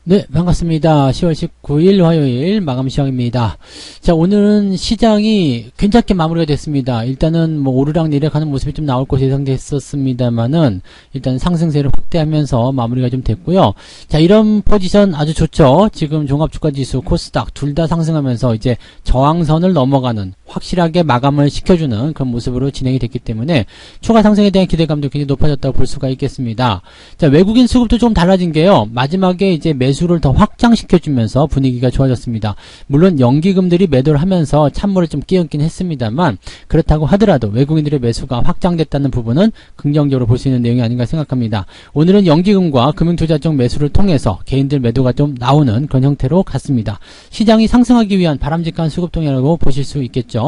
네, 반갑습니다. 10월 19일 화요일 마감 시황입니다. 자, 오늘은 시장이 괜찮게 마무리가 됐습니다. 일단은 뭐 오르락 내리락 하는 모습이 좀 나올 것이 예상됐었습니다만은 일단 상승세를 확대하면서 마무리가 좀 됐고요. 자, 이런 포지션 아주 좋죠. 지금 종합주가지수, 코스닥 둘 다 상승하면서 이제 저항선을 넘어가는 확실하게 마감을 시켜주는 그런 모습으로 진행이 됐기 때문에 추가 상승에 대한 기대감도 굉장히 높아졌다고 볼 수가 있겠습니다. 자, 외국인 수급도 좀 달라진 게요. 마지막에 이제 매수를 더 확장시켜주면서 분위기가 좋아졌습니다. 물론 연기금들이 매도를 하면서 찬물을 좀 끼얹긴 했습니다만 그렇다고 하더라도 외국인들의 매수가 확장됐다는 부분은 긍정적으로 볼 수 있는 내용이 아닌가 생각합니다. 오늘은 연기금과 금융투자 쪽 매수를 통해서 개인들 매도가 좀 나오는 그런 형태로 갔습니다. 시장이 상승하기 위한 바람직한 수급동이라고 보실 수 있겠죠.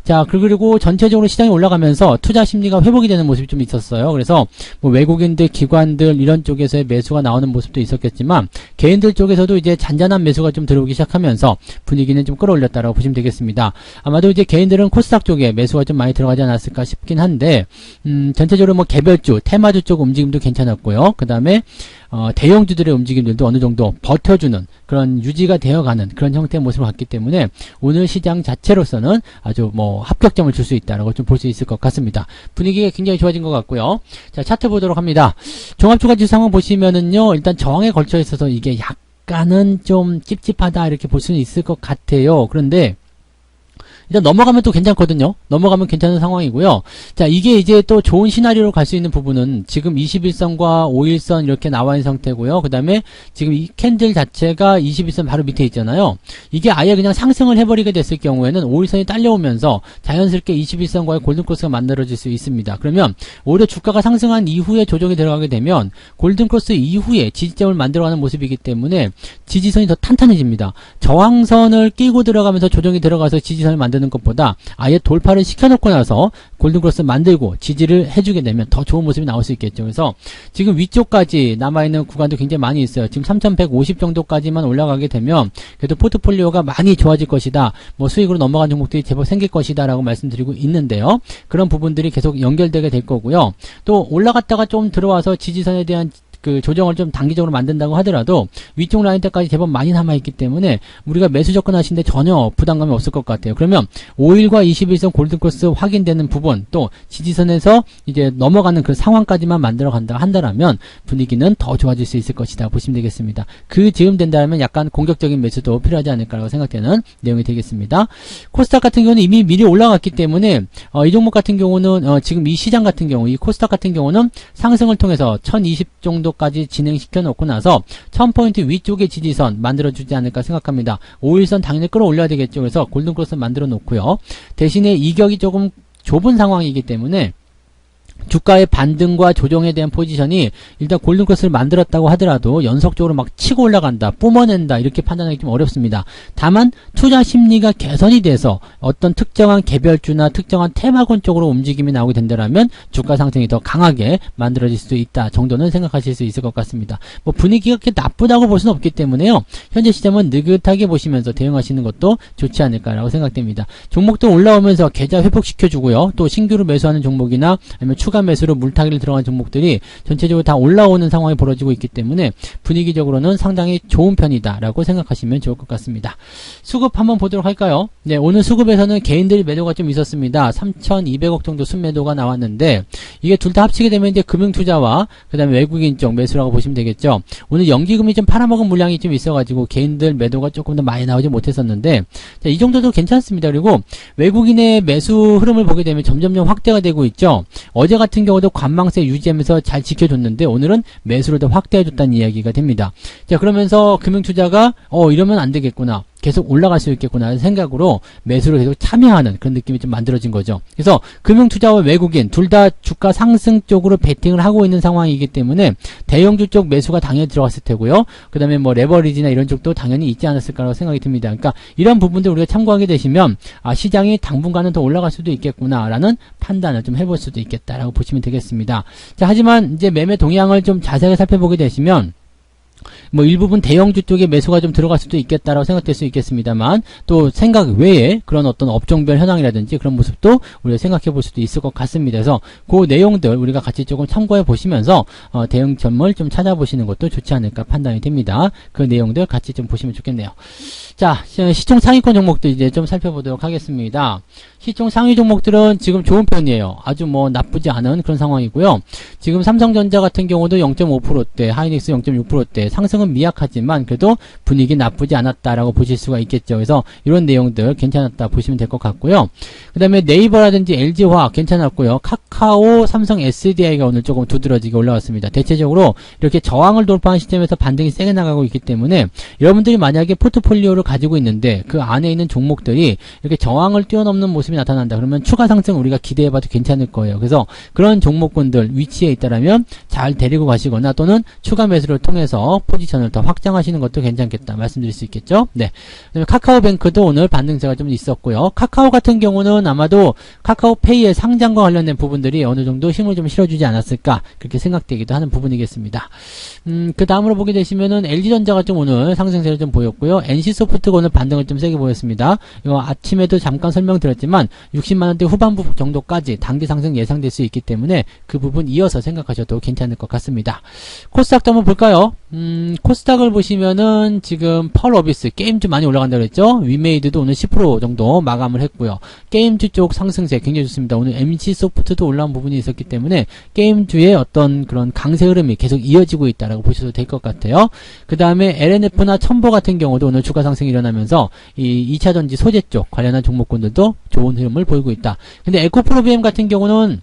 자, 그리고 전체적으로 시장이 올라가면서 투자 심리가 회복이 되는 모습이 좀 있었어요. 그래서 뭐 외국인들, 기관들 이런 쪽에서의 매수가 나오는 모습도 있었겠지만 개인들 쪽에서도 이제 잔잔한 매수가 좀 들어오기 시작하면서 분위기는 좀 끌어올렸다라고 보시면 되겠습니다. 아마도 이제 개인들은 코스닥 쪽에 매수가 좀 많이 들어가지 않았을까 싶긴 한데 전체적으로 뭐 개별주, 테마주 쪽 움직임도 괜찮았고요. 그 다음에 대형주들의 움직임들도 어느 정도 버텨주는 그런 유지가 되어가는 그런 형태의 모습을 갖기 때문에 오늘 시장 자체로서는 아주 뭐 합격점을 줄 수 있다라고 좀 볼 수 있을 것 같습니다. 분위기가 굉장히 좋아진 것 같고요. 자, 차트 보도록 합니다. 종합주가지수 상황 보시면은요, 일단 저항에 걸쳐 있어서 이게 약간은 좀 찝찝하다 이렇게 볼 수는 있을 것 같아요. 그런데 일단 넘어가면 또 괜찮거든요. 넘어가면 괜찮은 상황이고요. 자, 이게 이제 또 좋은 시나리오로 갈 수 있는 부분은 지금 21선과 5일선 이렇게 나와 있는 상태고요. 그 다음에 지금 이 캔들 자체가 21선 바로 밑에 있잖아요. 이게 아예 그냥 상승을 해버리게 됐을 경우에는 5일선이 딸려오면서 자연스럽게 21선과의 골든크로스가 만들어질 수 있습니다. 그러면 오히려 주가가 상승한 이후에 조정이 들어가게 되면 골든크로스 이후에 지지점을 만들어가는 모습이기 때문에 지지선이 더 탄탄해집니다. 저항선을 끼고 들어가면서 조정이 들어가서 지지선을 만드는 것보다 아예 돌파를 시켜놓고 나서 골든크로스 만들고 지지를 해주게 되면 더 좋은 모습이 나올 수 있겠죠. 그래서 지금 위쪽까지 남아있는 구간도 굉장히 많이 있어요. 지금 3150 정도까지만 올라가게 되면 그래도 포트폴리오가 많이 좋아질 것이다. 뭐 수익으로 넘어간 종목들이 제법 생길 것이다 라고 말씀드리고 있는데요. 그런 부분들이 계속 연결되게 될 거고요. 또 올라갔다가 좀 들어와서 지지선에 대한 그 조정을 좀 단기적으로 만든다고 하더라도 위쪽 라인 때까지 제법 많이 남아있기 때문에 우리가 매수 접근하시는데 전혀 부담감이 없을 것 같아요. 그러면 5일과 21선 골든크로스 확인되는 부분 또 지지선에서 이제 넘어가는 그 상황까지만 만들어 간다 한다라면 분위기는 더 좋아질 수 있을 것이다 보시면 되겠습니다. 그 즈음 된다면 약간 공격적인 매수도 필요하지 않을까라고 생각되는 내용이 되겠습니다. 코스닥 같은 경우는 이미 미리 올라갔기 때문에 이 종목 같은 경우는 지금 이 시장 같은 경우 이 코스닥 같은 경우는 상승을 통해서 1020 정도까지 진행시켜 놓고 나서 1000포인트 위쪽에 지지선 만들어주지 않을까 생각합니다. 5일선 당연히 끌어올려야 되겠죠. 그래서 골든크로스 만들어 놓고요. 대신에 이격이 조금 좁은 상황이기 때문에 주가의 반등과 조정에 대한 포지션이 일단 골든크로스를 만들었다고 하더라도 연속적으로 막 치고 올라간다, 뿜어낸다 이렇게 판단하기 좀 어렵습니다. 다만 투자 심리가 개선이 돼서 어떤 특정한 개별주나 특정한 테마군 쪽으로 움직임이 나오게 된다면 주가 상승이 더 강하게 만들어질 수도 있다 정도는 생각하실 수 있을 것 같습니다. 뭐 분위기가 그렇게 나쁘다고 볼 수는 없기 때문에요. 현재 시점은 느긋하게 보시면서 대응하시는 것도 좋지 않을까라고 생각됩니다. 종목도 올라오면서 계좌 회복시켜주고요. 또 신규로 매수하는 종목이나 아니면 추가 매수로 물타기를 들어간 종목들이 전체적으로 다 올라오는 상황이 벌어지고 있기 때문에 분위기적으로는 상당히 좋은 편이다 라고 생각하시면 좋을 것 같습니다. 수급 한번 보도록 할까요? 네, 오늘 수급에서는 개인들이 매도가 좀 있었습니다. 3200억 정도 순매도가 나왔는데 이게 둘 다 합치게 되면 이제 금융투자와 그 다음에 외국인 쪽 매수라고 보시면 되겠죠. 오늘 연기금이 좀 팔아먹은 물량이 좀 있어가지고 개인들 매도가 조금 더 많이 나오지 못했었는데 자, 이 정도도 괜찮습니다. 그리고 외국인의 매수 흐름을 보게 되면 점점점 확대가 되고 있죠. 어제 같은 경우도 관망세 유지하면서 잘 지켜줬는데 오늘은 매수를 더 확대해줬다는 이야기가 됩니다. 자, 그러면서 금융투자가 이러면 안 되겠구나. 계속 올라갈 수 있겠구나 하는 생각으로 매수를 계속 참여하는 그런 느낌이 좀 만들어진 거죠. 그래서 금융투자와 외국인 둘 다 주가 상승 쪽으로 베팅을 하고 있는 상황이기 때문에 대형주 쪽 매수가 당연히 들어갔을 테고요. 그 다음에 뭐 레버리지나 이런 쪽도 당연히 있지 않았을까라고 생각이 듭니다. 그러니까 이런 부분들 우리가 참고하게 되시면 시장이 당분간은 더 올라갈 수도 있겠구나라는 판단을 좀 해볼 수도 있겠다라고 보시면 되겠습니다. 자, 하지만 이제 매매 동향을 좀 자세하게 살펴보게 되시면 뭐 일부분 대형주 쪽에 매수가 좀 들어갈 수도 있겠다라고 생각될 수 있겠습니다만 또 생각 외에 그런 어떤 업종별 현황이라든지 그런 모습도 우리가 생각해 볼 수도 있을 것 같습니다. 그래서 그 내용들 우리가 같이 조금 참고해 보시면서 대응점을 좀 찾아보시는 것도 좋지 않을까 판단이 됩니다. 그 내용들 같이 좀 보시면 좋겠네요. 자, 시총 상위권 종목들 이제 좀 살펴보도록 하겠습니다. 시총 상위 종목들은 지금 좋은 편이에요. 아주 뭐 나쁘지 않은 그런 상황이고요. 지금 삼성전자 같은 경우도 0.5%대, 하이닉스 0.6%대, 상승은 미약하지만 그래도 분위기 나쁘지 않았다라고 보실 수가 있겠죠. 그래서 이런 내용들 괜찮았다 보시면 될 것 같고요. 그 다음에 네이버라든지 LG화학 괜찮았고요. 카카오, 삼성 SDI가 오늘 조금 두드러지게 올라왔습니다. 대체적으로 이렇게 저항을 돌파한 시점에서 반등이 세게 나가고 있기 때문에 여러분들이 만약에 포트폴리오를 가지고 있는데 그 안에 있는 종목들이 이렇게 저항을 뛰어넘는 모습이 나타난다. 그러면 추가 상승 우리가 기대해봐도 괜찮을 거예요. 그래서 그런 종목군들 위치에 있다라면 잘 데리고 가시거나 또는 추가 매수를 통해서 포지션을 더 확장하시는 것도 괜찮겠다 말씀드릴 수 있겠죠. 네. 그다음에 카카오뱅크도 오늘 반등세가 좀 있었고요. 카카오 같은 경우는 아마도 카카오페이의 상장과 관련된 부분들이 어느 정도 힘을 좀 실어주지 않았을까 그렇게 생각되기도 하는 부분이겠습니다. 그 다음으로 보게 되시면은 LG전자가 좀 오늘 상승세를 좀 보였고요. NC소프트가 오늘 반등을 좀 세게 보였습니다. 이거 아침에도 잠깐 설명드렸지만 60만원대 후반부 정도까지 단기 상승 예상될 수 있기 때문에 그 부분 이어서 생각하셔도 괜찮을 것 같습니다. 코스닥도 한번 볼까요? 코스닥을 보시면은 지금 펄어비스 게임주 많이 올라간다고 그랬죠? 위메이드도 오늘 10% 정도 마감을 했고요. 게임주 쪽 상승세 굉장히 좋습니다. 오늘 MC소프트도 올라온 부분이 있었기 때문에 게임주의 어떤 그런 강세 흐름이 계속 이어지고 있다라고 보셔도 될 것 같아요. 그 다음에 LNF나 첨보 같은 경우도 오늘 주가 상승이 일어나면서 이 2차전지 소재 쪽 관련한 종목군들도 좋은 흐름을 보이고 있다. 근데 에코프로비엠 같은 경우는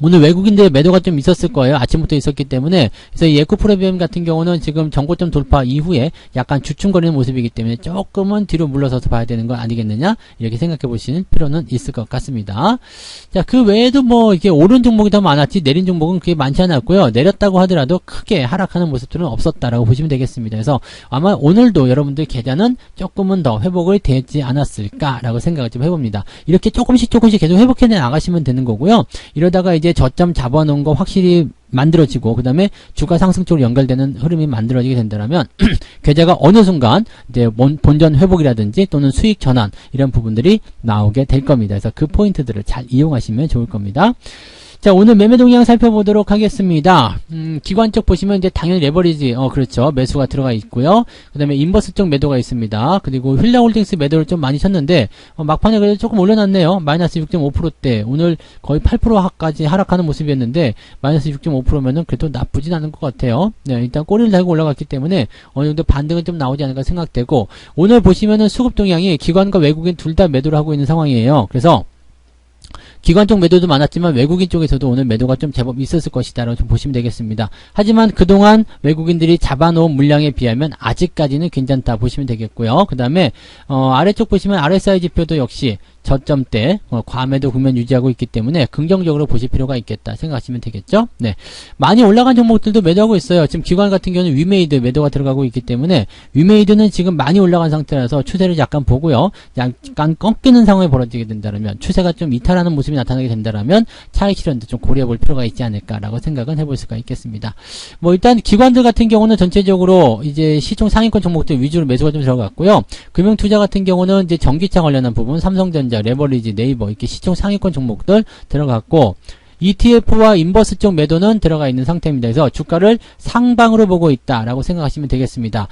오늘 외국인들의 매도가 좀 있었을 거예요. 아침부터 있었기 때문에. 그래서 이 에코프로비엠 같은 경우는 지금 정고점 돌파 이후에 약간 주춤거리는 모습이기 때문에 조금은 뒤로 물러서서 봐야 되는 거 아니겠느냐? 이렇게 생각해 보시는 필요는 있을 것 같습니다. 자, 그 외에도 뭐 이게 오른 종목이 더 많았지 내린 종목은 그게 많지 않았고요. 내렸다고 하더라도 크게 하락하는 모습들은 없었다라고 보시면 되겠습니다. 그래서 아마 오늘도 여러분들 계좌는 조금은 더 회복을 되지 않았을까라고 생각을 좀 해봅니다. 이렇게 조금씩 계속 회복해 나가시면 되는 거고요. 이러다가 이제 저점 잡아놓은 거 확실히 만들어지고 그 다음에 주가 상승 쪽으로 연결되는 흐름이 만들어지게 된다면 계좌가 어느 순간 이제 본전 회복이라든지 또는 수익 전환 이런 부분들이 나오게 될 겁니다. 그래서 그 포인트들을 잘 이용하시면 좋을 겁니다. 자, 오늘 매매 동향 살펴보도록 하겠습니다. 기관 쪽 보시면 이제 당연히 레버리지, 그렇죠. 매수가 들어가 있고요. 그 다음에 인버스 쪽 매도가 있습니다. 그리고 휠라홀딩스 매도를 좀 많이 쳤는데, 막판에 그래도 조금 올려놨네요. 마이너스 6.5%대. 오늘 거의 8%까지 하락하는 모습이었는데, 마이너스 6.5%면은 그래도 나쁘진 않은 것 같아요. 네, 일단 꼬리를 달고 올라갔기 때문에 어느 정도 반등은 좀 나오지 않을까 생각되고, 오늘 보시면은 수급 동향이 기관과 외국인 둘 다 매도를 하고 있는 상황이에요. 그래서, 기관 쪽 매도도 많았지만 외국인 쪽에서도 오늘 매도가 좀 제법 있었을 것이다 라고 좀 보시면 되겠습니다. 하지만 그동안 외국인들이 잡아놓은 물량에 비하면 아직까지는 괜찮다 보시면 되겠고요. 그 다음에 아래쪽 보시면 RSI 지표도 역시 저점대 과매도 국면 유지하고 있기 때문에 긍정적으로 보실 필요가 있겠다 생각하시면 되겠죠. 네, 많이 올라간 종목들도 매도하고 있어요. 지금 기관 같은 경우는 위메이드 매도가 들어가고 있기 때문에 위메이드는 지금 많이 올라간 상태라서 추세를 약간 보고요. 약간 꺾이는 상황이 벌어지게 된다면 추세가 좀 이탈하는 모습이 나타나게 된다면 차익 실현도 좀 고려해 볼 필요가 있지 않을까라고 생각은 해볼 수가 있겠습니다. 뭐 일단 기관들 같은 경우는 전체적으로 이제 시총 상위권 종목들 위주로 매수가 좀 들어갔고요. 금융투자 같은 경우는 이제 전기차 관련한 부분 삼성전자, 레버리지, 네이버 이렇게 시총 상위권 종목들 들어갔고 ETF와 인버스 쪽 매도는 들어가 있는 상태입니다. 그래서 주가를 상방으로 보고 있다라고 생각하시면 되겠습니다.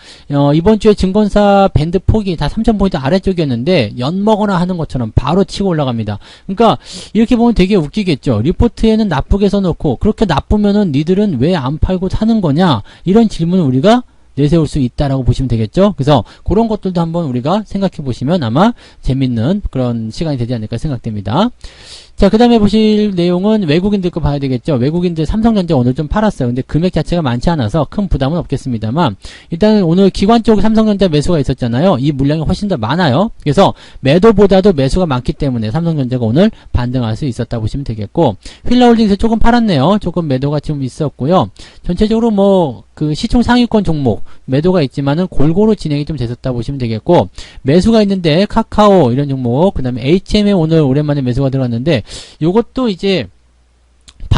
이번 주에 증권사 밴드 폭이 다 3,000포인트 아래쪽이었는데 연먹거나 하는 것처럼 바로 치고 올라갑니다. 그러니까 이렇게 보면 되게 웃기겠죠. 리포트에는 나쁘게 써놓고 그렇게 나쁘면은 니들은 왜 안 팔고 사는 거냐 이런 질문을 우리가 내세울 수 있다라고 보시면 되겠죠. 그래서 그런 것들도 한번 우리가 생각해 보시면 아마 재밌는 그런 시간이 되지 않을까 생각됩니다. 자, 그 다음에 보실 내용은 외국인들 거 봐야 되겠죠. 외국인들 삼성전자 오늘 좀 팔았어요. 근데 금액 자체가 많지 않아서 큰 부담은 없겠습니다만 일단 오늘 기관 쪽 삼성전자 매수가 있었잖아요. 이 물량이 훨씬 더 많아요. 그래서 매도보다도 매수가 많기 때문에 삼성전자가 오늘 반등할 수 있었다 보시면 되겠고 휠라홀딩스 조금 팔았네요. 조금 매도가 좀 있었고요. 전체적으로 뭐 그 시총 상위권 종목 매도가 있지만은 골고루 진행이 좀 됐었다 보시면 되겠고 매수가 있는데 카카오 이런 종목 그 다음에 HM에 오늘 오랜만에 매수가 들어갔는데 요것도 이제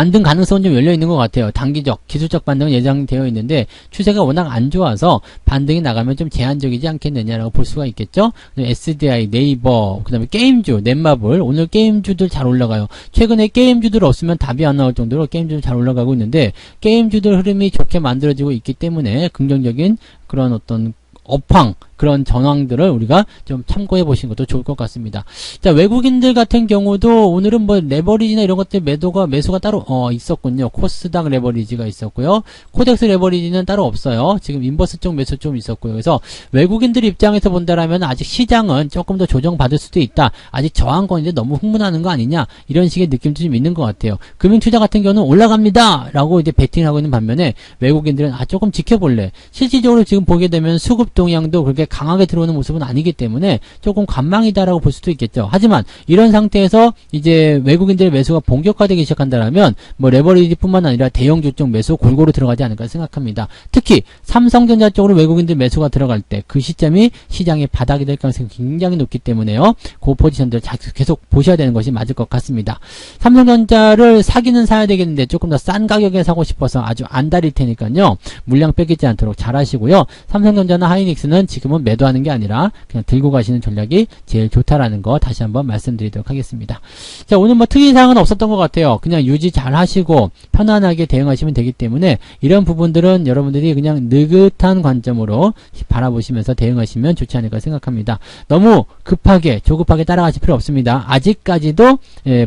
반등 가능성은 좀 열려 있는 것 같아요. 단기적, 기술적 반등은 예상되어 있는데 추세가 워낙 안 좋아서 반등이 나가면 좀 제한적이지 않겠느냐라고 볼 수가 있겠죠. SDI, 네이버, 그 다음에 게임주, 넷마블, 오늘 게임주들 잘 올라가요. 최근에 게임주들 없으면 답이 안 나올 정도로 게임주들 잘 올라가고 있는데 게임주들 흐름이 좋게 만들어지고 있기 때문에 긍정적인 그런 어떤 업황, 그런 전황들을 우리가 좀 참고해 보시는 것도 좋을 것 같습니다. 자, 외국인들 같은 경우도 오늘은 뭐 레버리지나 이런 것들 매수가 따로 있었군요. 코스닥 레버리지가 있었고요. 코덱스 레버리지는 따로 없어요. 지금 인버스 쪽 매수 좀 있었고요. 그래서 외국인들 입장에서 본다라면 아직 시장은 조금 더 조정받을 수도 있다. 아직 저항권인데 너무 흥분하는 거 아니냐. 이런 식의 느낌도 좀 있는 것 같아요. 금융투자 같은 경우는 올라갑니다. 라고 이제 베팅하고 있는 반면에 외국인들은 조금 지켜볼래. 실질적으로 지금 보게 되면 수급 동향도 그렇게 강하게 들어오는 모습은 아니기 때문에 조금 관망이다라고 볼 수도 있겠죠. 하지만 이런 상태에서 이제 외국인들의 매수가 본격화되기 시작한다면 뭐 레버리지뿐만 아니라 대형주 쪽 매수 골고루 들어가지 않을까 생각합니다. 특히 삼성전자 쪽으로 외국인들 매수가 들어갈 때 그 시점이 시장의 바닥이 될 가능성이 굉장히 높기 때문에요. 그 포지션들 계속 보셔야 되는 것이 맞을 것 같습니다. 삼성전자를 사기는 사야 되겠는데 조금 더 싼 가격에 사고 싶어서 아주 안달일 테니까요. 물량 뺏기지 않도록 잘 하시고요. 삼성전자나 하이닉스는 지금은 매도하는 게 아니라 그냥 들고 가시는 전략이 제일 좋다라는 거 다시 한번 말씀드리도록 하겠습니다. 자, 오늘 뭐 특이사항은 없었던 것 같아요. 그냥 유지 잘 하시고 편안하게 대응하시면 되기 때문에 이런 부분들은 여러분들이 그냥 느긋한 관점으로 바라보시면서 대응하시면 좋지 않을까 생각합니다. 너무 급하게 조급하게 따라가실 필요 없습니다. 아직까지도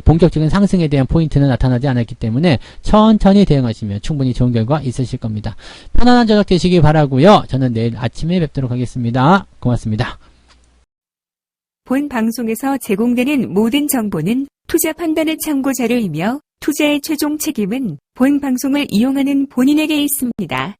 본격적인 상승에 대한 포인트는 나타나지 않았기 때문에 천천히 대응하시면 충분히 좋은 결과 있으실 겁니다. 편안한 저녁 되시기 바라고요. 저는 내일 아침에 뵙도록 하겠습니다. 고맙습니다. 본 방송에서 제공되는 모든 정보는 투자 판단의 참고 자료이며 투자의 최종 책임은 본 방송을 이용하는 본인에게 있습니다.